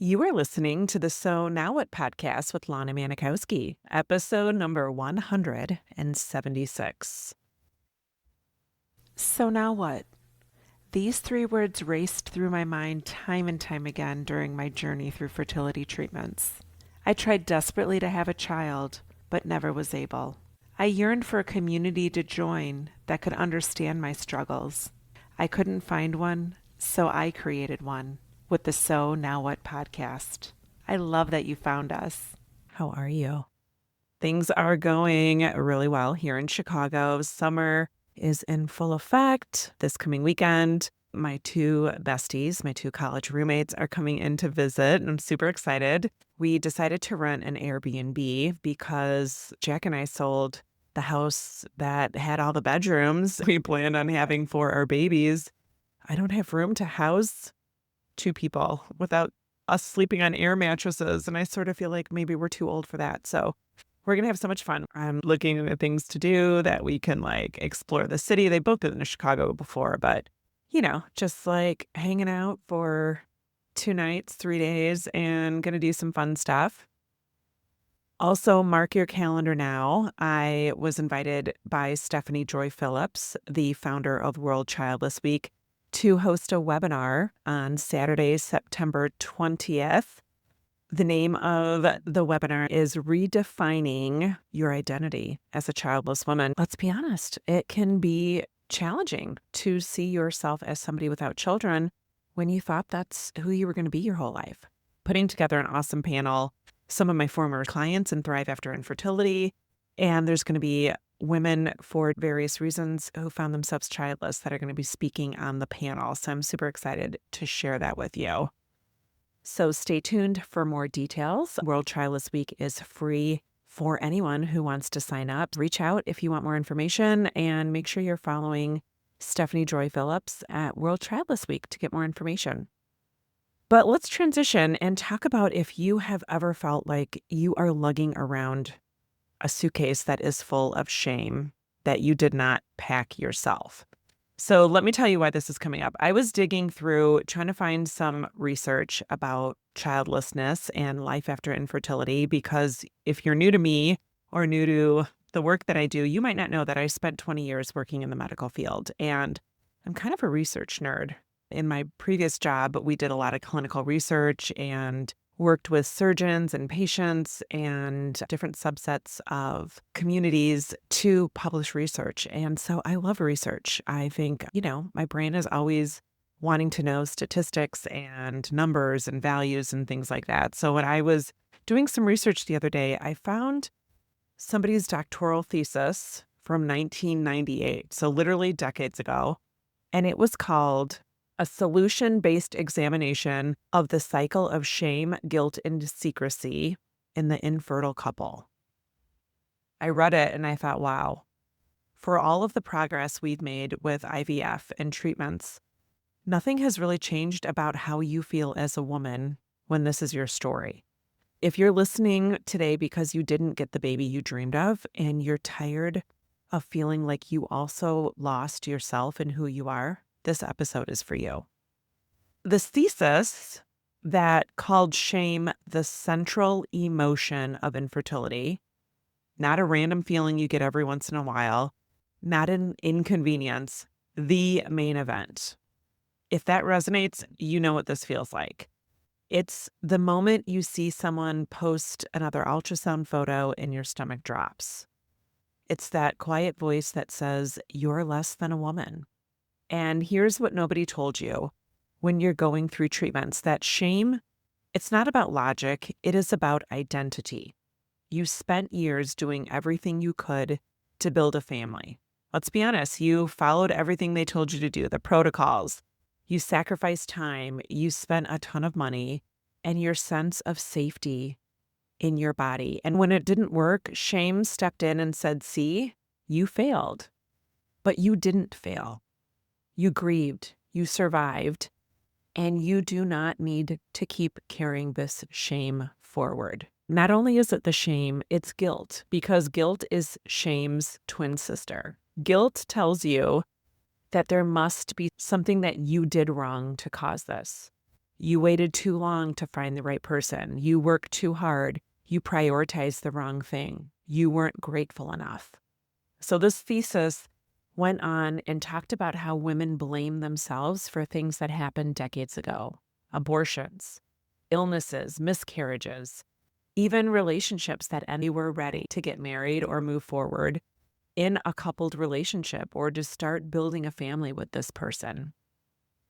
You are listening to the So Now What podcast with Lana Manikowski, episode number 176. So now what? These three words raced through my mind time and time again during my journey through fertility treatments. I tried desperately to have a child, but never was able. I yearned for a community to join that could understand my struggles. I couldn't find one, so I created one with the So Now What podcast. I love that you found us. How are you? Things are going really well here in Chicago. Summer is in full effect this coming weekend. My two besties, my two college roommates, are coming in to visit, and I'm super excited. We decided to rent an Airbnb because Jack and I sold the house that had all the bedrooms we planned on having for our babies. I don't have room to house two people without us sleeping on air mattresses, and I sort of feel like maybe we're too old for that. So we're going to have so much fun. I'm looking at things to do that we can explore the city. They've both been in Chicago before, but just hanging out for 2 nights, 3 days, and going to do some fun stuff. Also, mark your calendar now. I was invited by Stephanie Joy Phillips, the founder of World Childless Week, to host a webinar on Saturday, September 20th. The name of the webinar is Redefining Your Identity as a Childless Woman. Let's be honest, it can be challenging to see yourself as somebody without children when you thought that's who you were going to be your whole life. Putting together an awesome panel, some of my former clients in Thrive After Infertility, and there's going to be women for various reasons who found themselves childless that are going to be speaking on the panel. So I'm super excited to share that with you. So stay tuned for more details. World Childless Week is free for anyone who wants to sign up. Reach out if you want more information, and make sure you're following Stephanie Joy Phillips at World Childless Week to get more information. But let's transition and talk about if you have ever felt like you are lugging around a suitcase that is full of shame that you did not pack yourself. So let me tell you why this is coming up. I was digging through trying to find some research about childlessness and life after infertility, because if you're new to me or new to the work that I do, you might not know that I spent 20 years working in the medical field, and I'm kind of a research nerd. In my previous job, we did a lot of clinical research and worked with surgeons and patients and different subsets of communities to publish research. And so I love research. I think, my brain is always wanting to know statistics and numbers and values and things like that. So when I was doing some research the other day, I found somebody's doctoral thesis from 1998, so literally decades ago, and it was called A Solution-Based Examination of the Cycle of Shame, Guilt, and Secrecy in the Infertile Couple. I read it and I thought, wow, for all of the progress we've made with IVF and treatments, nothing has really changed about how you feel as a woman when this is your story. If you're listening today because you didn't get the baby you dreamed of and you're tired of feeling like you also lost yourself and who you are, this episode is for you. This thesis that called shame the central emotion of infertility, not a random feeling you get every once in a while, not an inconvenience, the main event. If that resonates, you know what this feels like. It's the moment you see someone post another ultrasound photo and your stomach drops. It's that quiet voice that says, "You're less than a woman." And here's what nobody told you when you're going through treatments, that shame, it's not about logic, it is about identity. You spent years doing everything you could to build a family. Let's be honest, you followed everything they told you to do, the protocols. You sacrificed time, you spent a ton of money, and your sense of safety in your body. And when it didn't work, shame stepped in and said, "See, you failed." But you didn't fail. You grieved, you survived, and you do not need to keep carrying this shame forward. Not only is it the shame, it's guilt, because guilt is shame's twin sister. Guilt tells you that there must be something that you did wrong to cause this. You waited too long to find the right person. You worked too hard. You prioritized the wrong thing. You weren't grateful enough. So this thesis went on and talked about how women blame themselves for things that happened decades ago. Abortions, illnesses, miscarriages, even relationships that they were ready to get married or move forward in a coupled relationship or to start building a family with this person.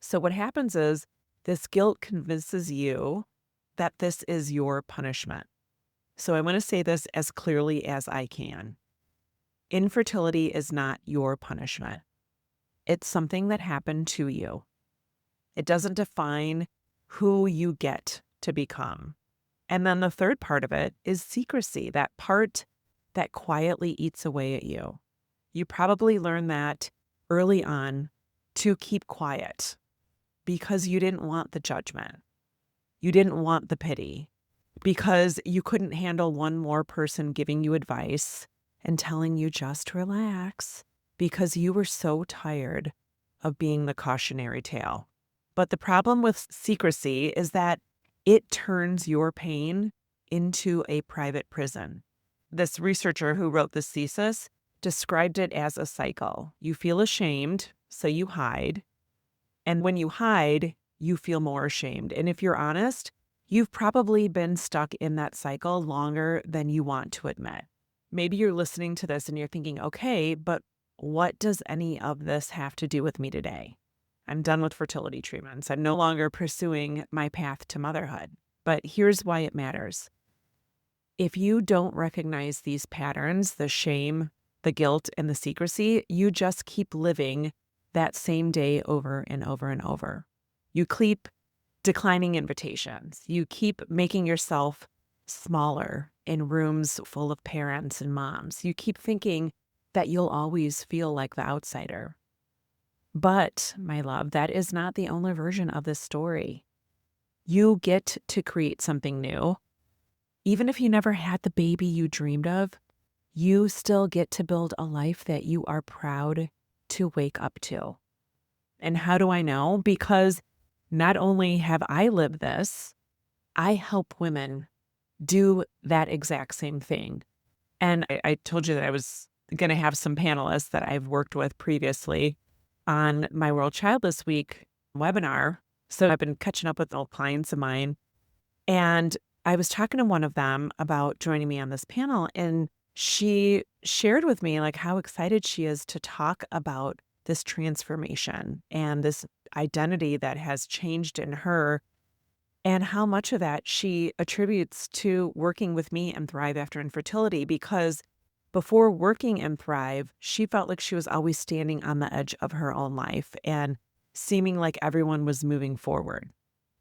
So what happens is this guilt convinces you that this is your punishment. So I want to say this as clearly as I can. Infertility is not your punishment. It's something that happened to you. It doesn't define who you get to become. And then the third part of it is secrecy, that part that quietly eats away at you. You probably learned that early on to keep quiet because you didn't want the judgment. You didn't want the pity because you couldn't handle one more person giving you advice and telling you just relax because you were so tired of being the cautionary tale. But the problem with secrecy is that it turns your pain into a private prison. This researcher who wrote this thesis described it as a cycle. You feel ashamed, so you hide. And when you hide, you feel more ashamed. And if you're honest, you've probably been stuck in that cycle longer than you want to admit. Maybe you're listening to this and you're thinking, okay, but what does any of this have to do with me today? I'm done with fertility treatments. I'm no longer pursuing my path to motherhood. But here's why it matters. If you don't recognize these patterns, the shame, the guilt, and the secrecy, you just keep living that same day over and over and over. You keep declining invitations. You keep making yourself smaller in rooms full of parents and moms. You keep thinking that you'll always feel like the outsider. But, my love, that is not the only version of this story. You get to create something new. Even if you never had the baby you dreamed of, you still get to build a life that you are proud to wake up to. And how do I know? Because not only have I lived this, I help women do that exact same thing. And I told you that I was going to have some panelists that I've worked with previously on my World Childless Week webinar. So I've been catching up with old clients of mine. And I was talking to one of them about joining me on this panel. And she shared with me like how excited she is to talk about this transformation and this identity that has changed in her, and how much of that she attributes to working with me and Thrive After Infertility, because before working in Thrive, she felt like she was always standing on the edge of her own life and seeming like everyone was moving forward.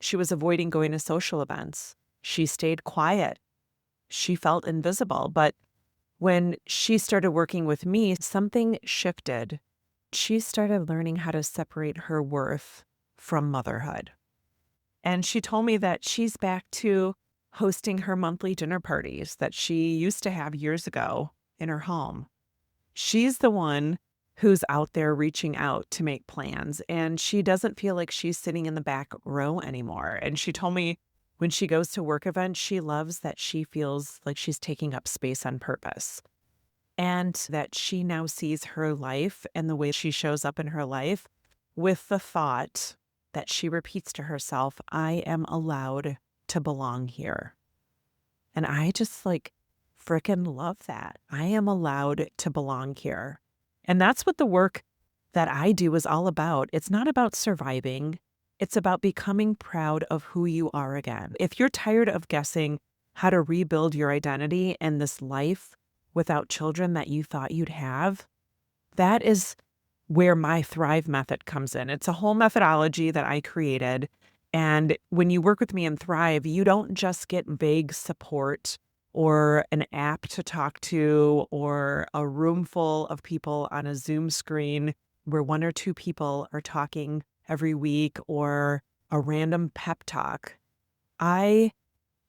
She was avoiding going to social events. She stayed quiet. She felt invisible. But when she started working with me, something shifted. She started learning how to separate her worth from motherhood. And she told me that she's back to hosting her monthly dinner parties that she used to have years ago in her home. She's the one who's out there reaching out to make plans, and she doesn't feel like she's sitting in the back row anymore. And she told me when she goes to work events, she loves that she feels like she's taking up space on purpose, and that she now sees her life and the way she shows up in her life with the thought that she repeats to herself, I am allowed to belong here. And I just freaking love that. I am allowed to belong here. And that's what the work that I do is all about. It's not about surviving. It's about becoming proud of who you are again. If you're tired of guessing how to rebuild your identity and this life without children that you thought you'd have, that is where my Thrive method comes in. It's a whole methodology that I created. And when you work with me in Thrive, you don't just get vague support or an app to talk to or a room full of people on a Zoom screen where one or two people are talking every week or a random pep talk. I,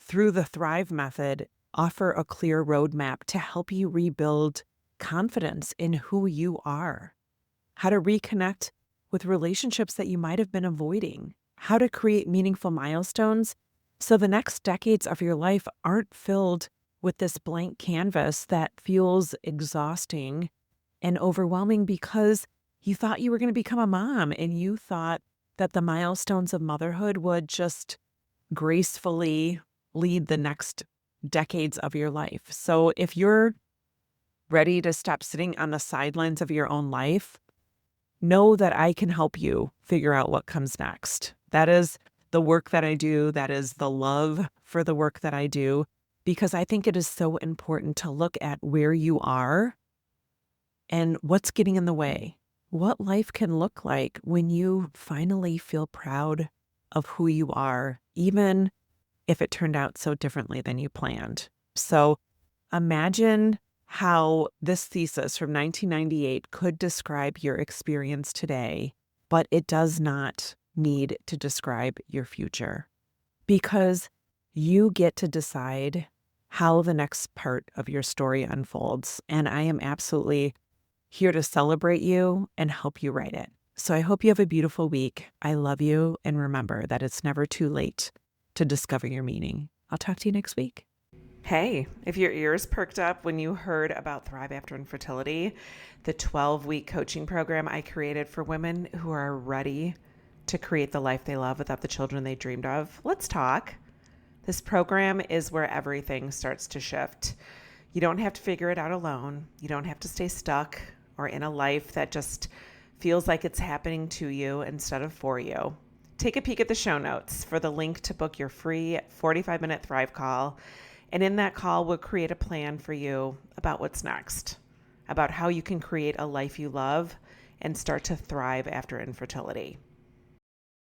through the Thrive method, offer a clear roadmap to help you rebuild confidence in who you are, how to reconnect with relationships that you might have been avoiding, how to create meaningful milestones so the next decades of your life aren't filled with this blank canvas that feels exhausting and overwhelming because you thought you were going to become a mom and you thought that the milestones of motherhood would just gracefully lead the next decades of your life. So if you're ready to stop sitting on the sidelines of your own life, know that I can help you figure out what comes next. That is the work that I do. That is the love for the work that I do, because I think it is so important to look at where you are and what's getting in the way. What life can look like when you finally feel proud of who you are, even if it turned out so differently than you planned. So imagine how this thesis from 1998 could describe your experience today, but it does not need to describe your future, because you get to decide how the next part of your story unfolds. And I am absolutely here to celebrate you and help you write it. So I hope you have a beautiful week. I love you. And remember that it's never too late to discover your meaning. I'll talk to you next week. Hey, if your ears perked up when you heard about Thrive After Infertility, the 12-week coaching program I created for women who are ready to create the life they love without the children they dreamed of, let's talk. This program is where everything starts to shift. You don't have to figure it out alone. You don't have to stay stuck or in a life that just feels like it's happening to you instead of for you. Take a peek at the show notes for the link to book your free 45-minute Thrive call. And in that call, we'll create a plan for you about what's next, about how you can create a life you love and start to thrive after infertility.